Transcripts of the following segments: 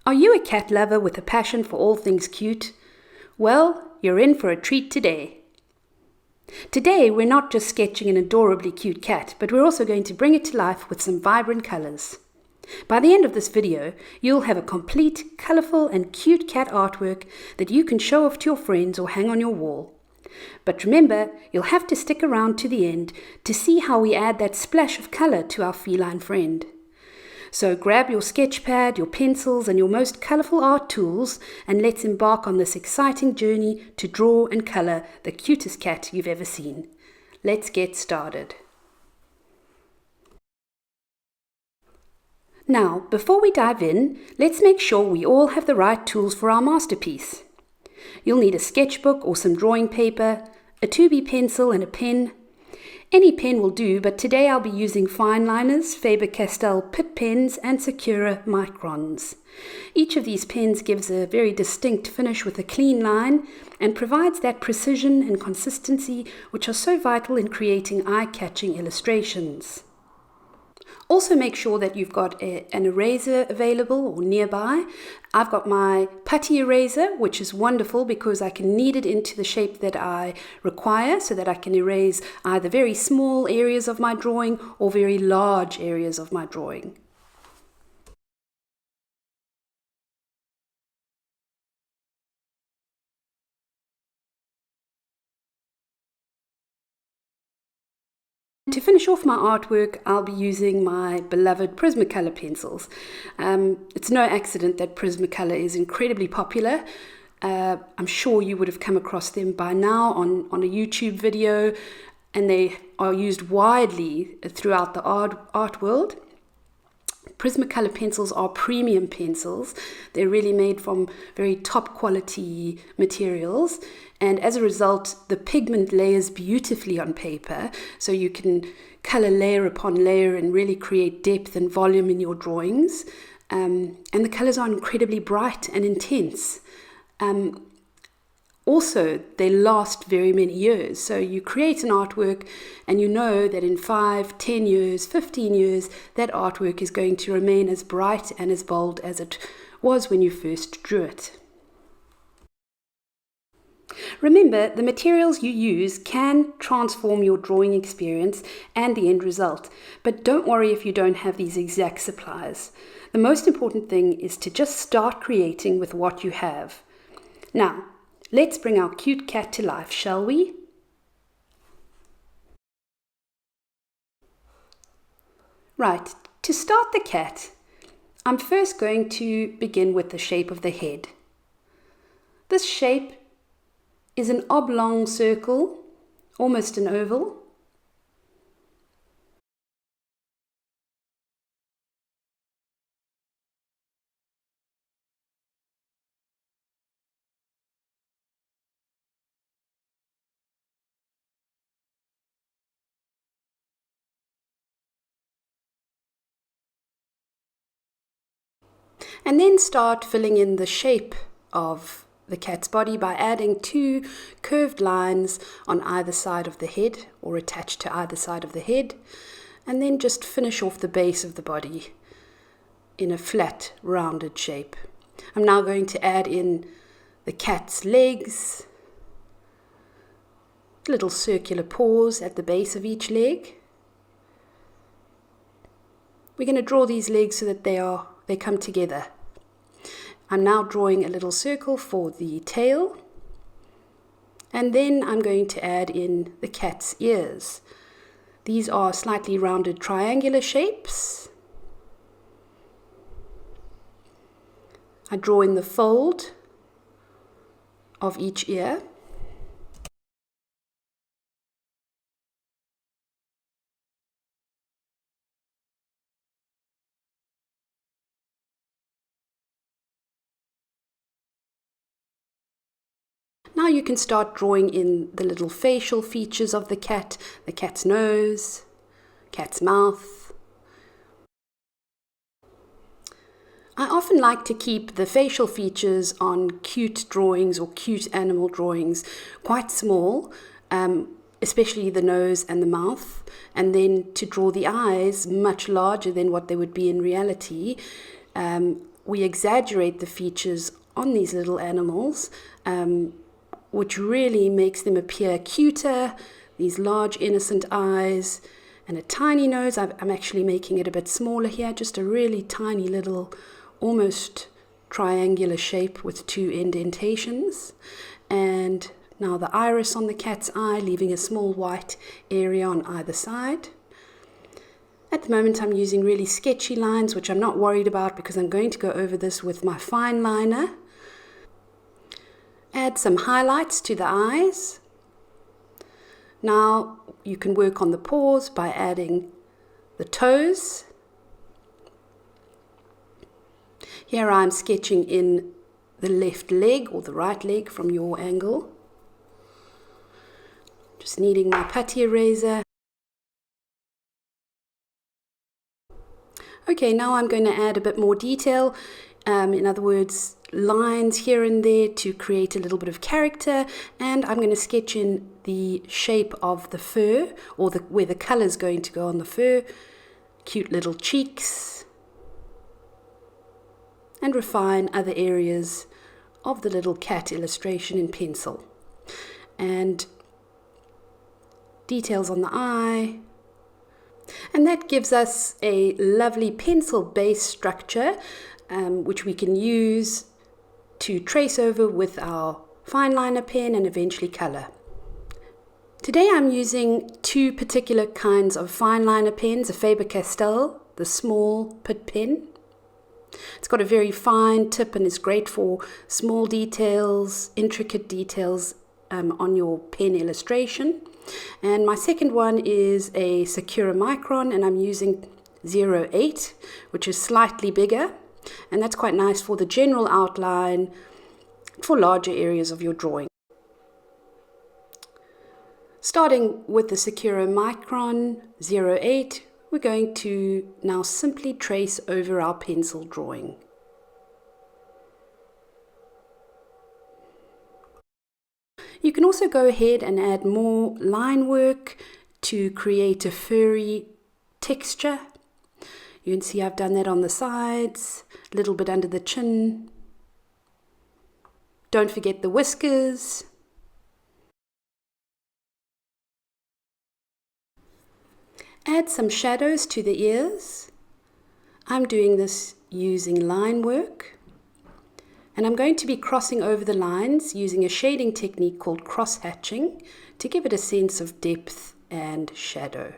Are you a cat lover with a passion for all things cute? Well, you're in for a treat today. Today, we're not just sketching an adorably cute cat, but we're also going to bring it to life with some vibrant colors. By the end of this video, you'll have a complete, colorful and cute cat artwork that you can show off to your friends or hang on your wall. But remember, you'll have to stick around to the end to see how we add that splash of color to our feline friend. So grab your sketch pad, your pencils and your most colorful art tools, and let's embark on this exciting journey to draw and color the cutest cat you've ever seen. Let's get started. Now, before we dive in, let's make sure we all have the right tools for our masterpiece. You'll need a sketchbook or some drawing paper, a 2B pencil and a pen. Any pen will do, but today I'll be using fine liners, Faber-Castell Pitt pens and Sakura microns. Each of these pens gives a very distinct finish with a clean line and provides that precision and consistency which are so vital in creating eye-catching illustrations. Also make sure that you've got an eraser available or nearby. I've got my putty eraser, which is wonderful because I can knead it into the shape that I require so that I can erase either very small areas of my drawing or very large areas of my drawing. To finish off my artwork, I'll be using my beloved Prismacolor pencils. It's no accident that Prismacolor is incredibly popular. I'm sure you would have come across them by now on a YouTube video, and they are used widely throughout the art world. Prismacolor pencils are premium pencils. They're really made from very top quality materials, and as a result the pigment layers beautifully on paper, so you can color layer upon layer and really create depth and volume in your drawings. And the colors are incredibly bright and intense. Also, they last very many years. So you create an artwork and you know that in 5, 10 years, 15 years, that artwork is going to remain as bright and as bold as it was when you first drew it. Remember, the materials you use can transform your drawing experience and the end result, but don't worry if you don't have these exact supplies. The most important thing is to just start creating with what you have. Now, let's bring our cute cat to life, shall we? Right, to start the cat, I'm first going to begin with the shape of the head. This shape is an oblong circle, almost an oval. And then start filling in the shape of the cat's body by adding 2 curved lines on either side of the head or attached to either side of the head, and then just finish off the base of the body in a flat, rounded shape. I'm now going to add in the cat's legs, little circular paws at the base of each leg. We're going to draw these legs so that they come together. I'm now drawing a little circle for the tail, and then I'm going to add in the cat's ears. These are slightly rounded triangular shapes. I draw in the fold of each ear. Now you can start drawing in the little facial features of the cat's nose, cat's mouth. I often like to keep the facial features on cute drawings or cute animal drawings quite small, especially the nose and the mouth, and then to draw the eyes much larger than what they would be in reality. we exaggerate the features on these little animals, which really makes them appear cuter. These large innocent eyes and a tiny nose. I'm actually making it a bit smaller here, just a really tiny little, almost triangular shape with 2 indentations. And now the iris on the cat's eye, leaving a small white area on either side. At the moment I'm using really sketchy lines, which I'm not worried about because I'm going to go over this with my fine liner. Add some highlights to the eyes. Now you can work on the paws by adding the toes. Here I'm sketching in the left leg or the right leg from your angle. Just needing my putty eraser. Okay, now I'm going to add a bit more detail. In other words, lines here and there to create a little bit of character, and I'm going to sketch in the shape of the fur, or where the color is going to go on the fur. Cute little cheeks, and refine other areas of the little cat illustration in pencil. And details on the eye. And that gives us a lovely pencil base structure, which we can use to trace over with our fine liner pen and eventually color. Today I'm using 2 particular kinds of fine liner pens, a Faber-Castell, the small pit pen. It's got a very fine tip and is great for small details, intricate details on your pen illustration. And my second one is a Sakura Micron, and I'm using 08, which is slightly bigger, and that's quite nice for the general outline for larger areas of your drawing. Starting with the Sakura Micron 08, we're going to now simply trace over our pencil drawing. You can also go ahead and add more line work to create a furry texture. You can see I've done that on the sides, a little bit under the chin. Don't forget the whiskers. Add some shadows to the ears. I'm doing this using line work. And I'm going to be crossing over the lines using a shading technique called cross-hatching to give it a sense of depth and shadow.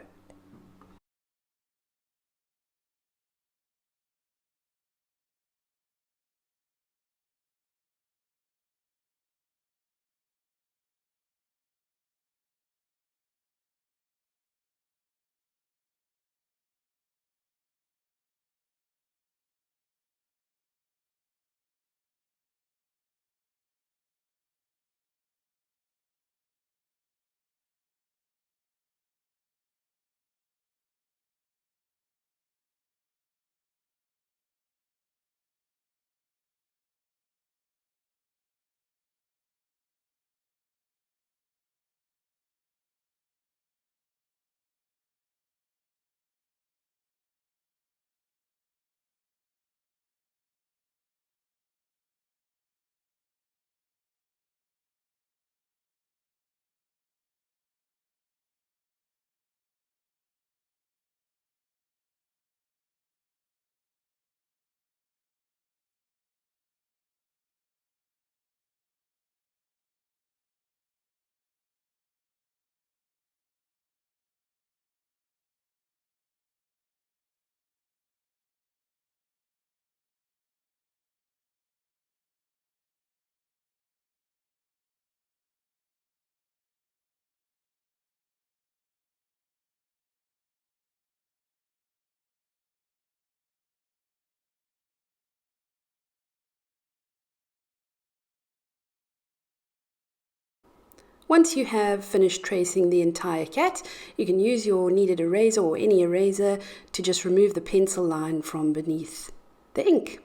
Once you have finished tracing the entire cat, you can use your kneaded eraser or any eraser to just remove the pencil line from beneath the ink.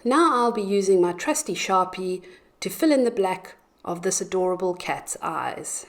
Now I'll be using my trusty Sharpie to fill in the black of this adorable cat's eyes.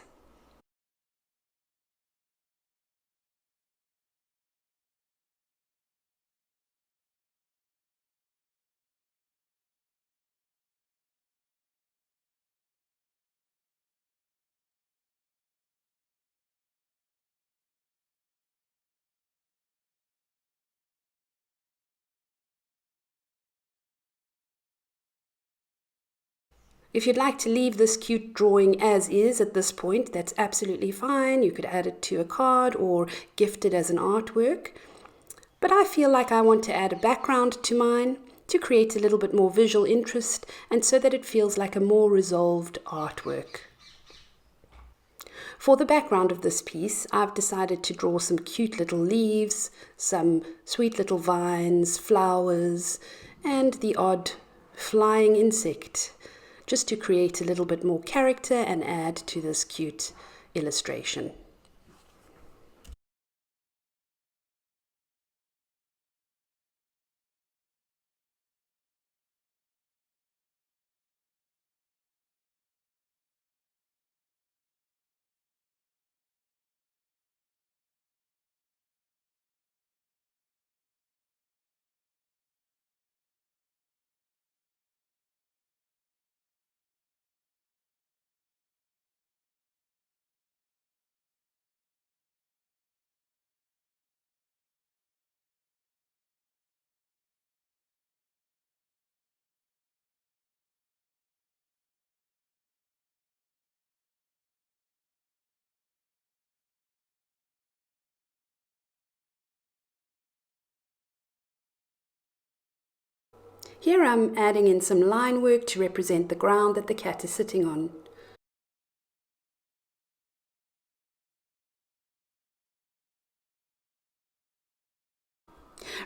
If you'd like to leave this cute drawing as is at this point, that's absolutely fine. You could add it to a card or gift it as an artwork. But I feel like I want to add a background to mine to create a little bit more visual interest and so that it feels like a more resolved artwork. For the background of this piece, I've decided to draw some cute little leaves, some sweet little vines, flowers, and the odd flying insect, just to create a little bit more character and add to this cute illustration. Here I'm adding in some line work to represent the ground that the cat is sitting on.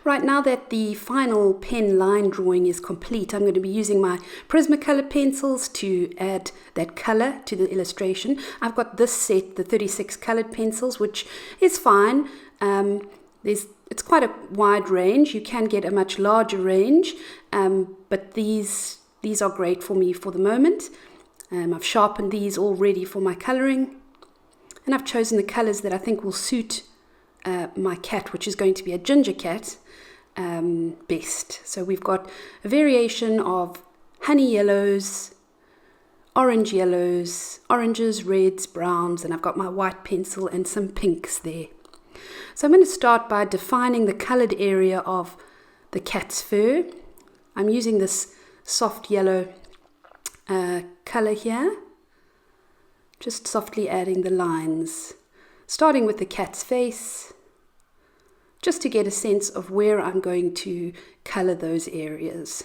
Right, now that the final pen line drawing is complete, I'm going to be using my Prismacolor pencils to add that color to the illustration. I've got this set, the 36 colored pencils, which is fine. It's quite a wide range. You can get a much larger range, but these are great for me for the moment. I've sharpened these all ready for my coloring, and I've chosen the colors that I think will suit my cat, which is going to be a ginger cat, best. So we've got a variation of honey yellows, orange yellows, oranges, reds, browns, and I've got my white pencil and some pinks there. So I'm going to start by defining the colored area of the cat's fur. I'm using this soft yellow color here, just softly adding the lines, starting with the cat's face, just to get a sense of where I'm going to color those areas.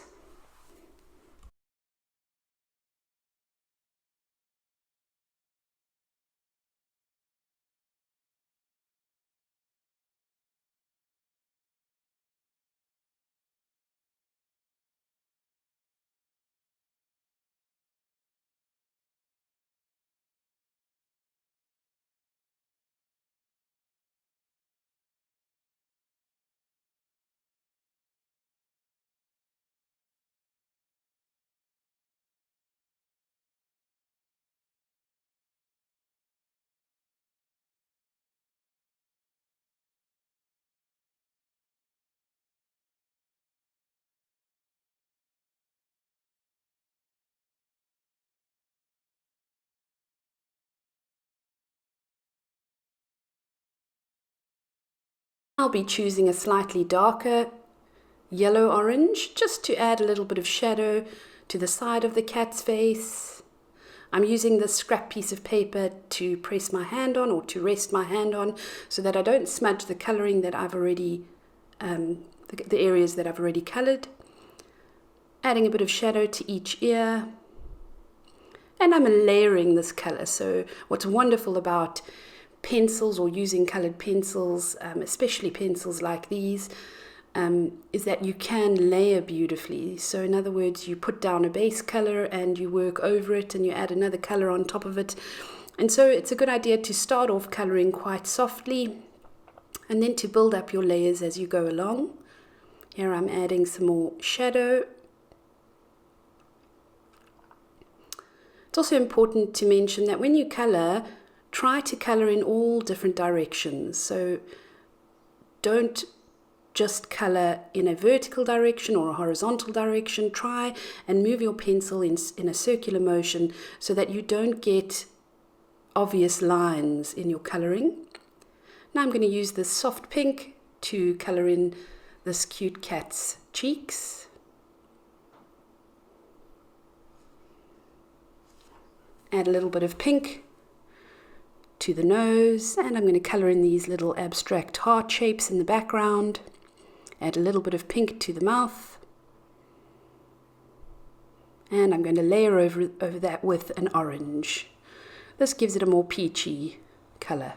I'll be choosing a slightly darker yellow-orange just to add a little bit of shadow to the side of the cat's face. I'm using this scrap piece of paper to press my hand on or to rest my hand on so that I don't smudge the coloring that I've already, the areas that I've already colored. Adding a bit of shadow to each ear. And I'm layering this color. So what's wonderful about pencils or using colored pencils, especially pencils like these, is that you can layer beautifully. So in other words, you put down a base color and you work over it and you add another color on top of it. And so it's a good idea to start off coloring quite softly and then to build up your layers as you go along. Here I'm adding some more shadow. It's also important to mention that when you colour, try to colour in all different directions. So don't just colour in a vertical direction or a horizontal direction. Try and move your pencil in a circular motion so that you don't get obvious lines in your colouring. Now I'm going to use this soft pink to colour in this cute cat's cheeks. Add a little bit of pink to the nose, and I'm going to colour in these little abstract heart shapes in the background. Add a little bit of pink to the mouth, and I'm going to layer over that with an orange. This gives it a more peachy colour.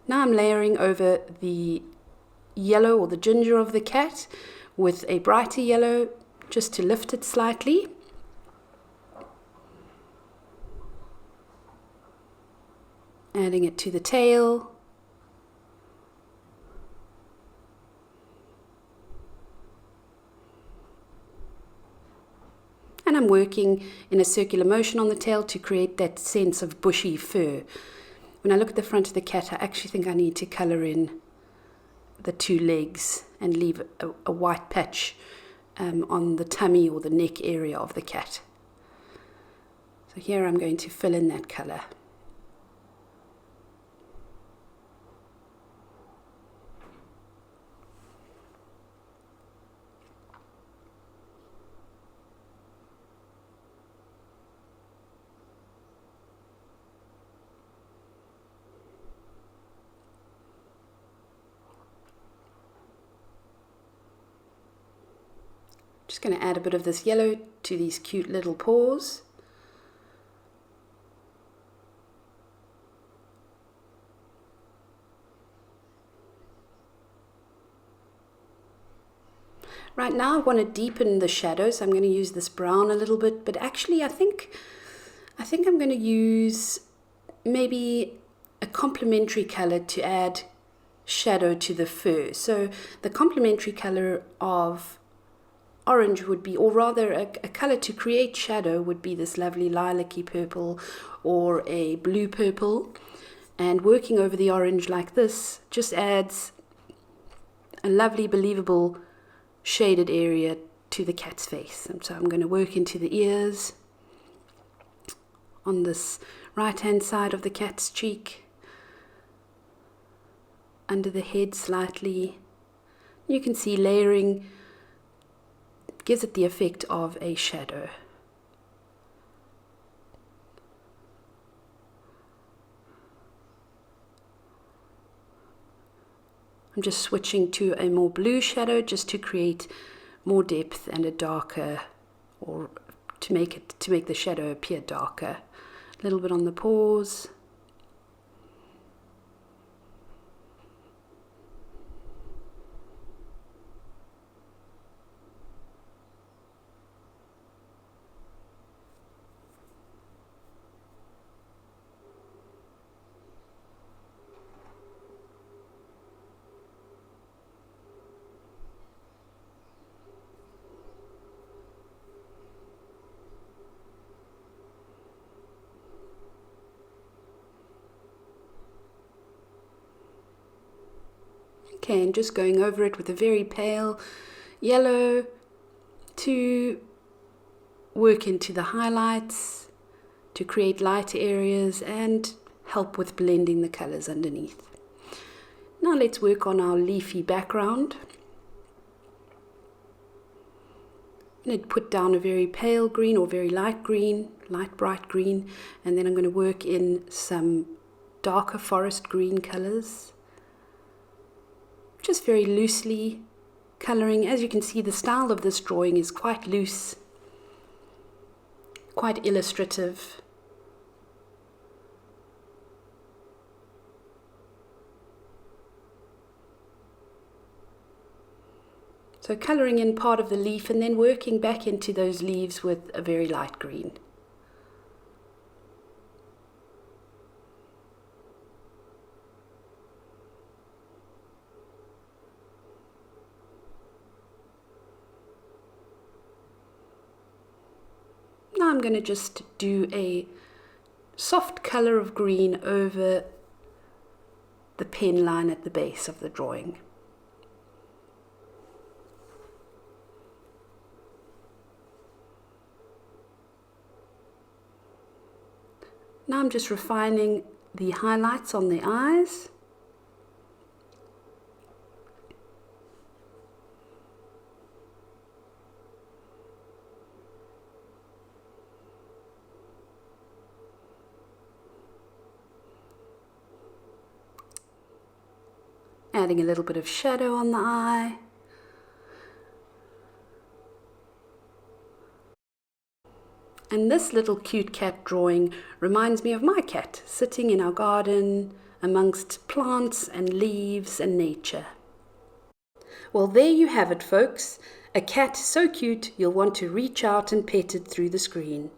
Now I'm layering over the yellow or the ginger of the cat with a brighter yellow, just to lift it slightly. Adding it to the tail. And I'm working in a circular motion on the tail to create that sense of bushy fur. When I look at the front of the cat, I actually think I need to colour in the two legs and leave a white patch on the tummy or the neck area of the cat. So here I'm going to fill in that colour. Just going to add a bit of this yellow to these cute little paws. Right now I want to deepen the shadow, so I'm going to use this brown a little bit, but actually I think I'm going to use maybe a complementary color to add shadow to the fur. So the complementary color of orange would be, or rather a color to create shadow would be this lovely lilac-y purple or a blue purple, and working over the orange like this just adds a lovely believable shaded area to the cat's face. And so I'm going to work into the ears on this right hand side of the cat's cheek, under the head slightly. You can see layering gives it the effect of a shadow. I'm just switching to a more blue shadow just to create more depth and a darker, or to make the shadow appear darker. A little bit on the paws. Okay, and just going over it with a very pale yellow to work into the highlights, to create lighter areas and help with blending the colors underneath. Now let's work on our leafy background. I'm going to put down a very pale green or very light green, light bright green, and then I'm going to work in some darker forest green colors. Just very loosely coloring. As you can see, the style of this drawing is quite loose, quite illustrative. So coloring in part of the leaf and then working back into those leaves with a very light green. now I'm going to just do a soft colour of green over the pen line at the base of the drawing. Now I'm just refining the highlights on the eyes. Adding a little bit of shadow on the eye. And this little cute cat drawing reminds me of my cat sitting in our garden amongst plants and leaves and nature. Well, there you have it, folks. A cat so cute you'll want to reach out and pet it through the screen.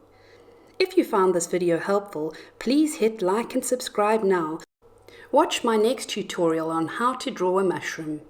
If you found this video helpful, please hit like and subscribe now. Watch my next tutorial on how to draw a mushroom.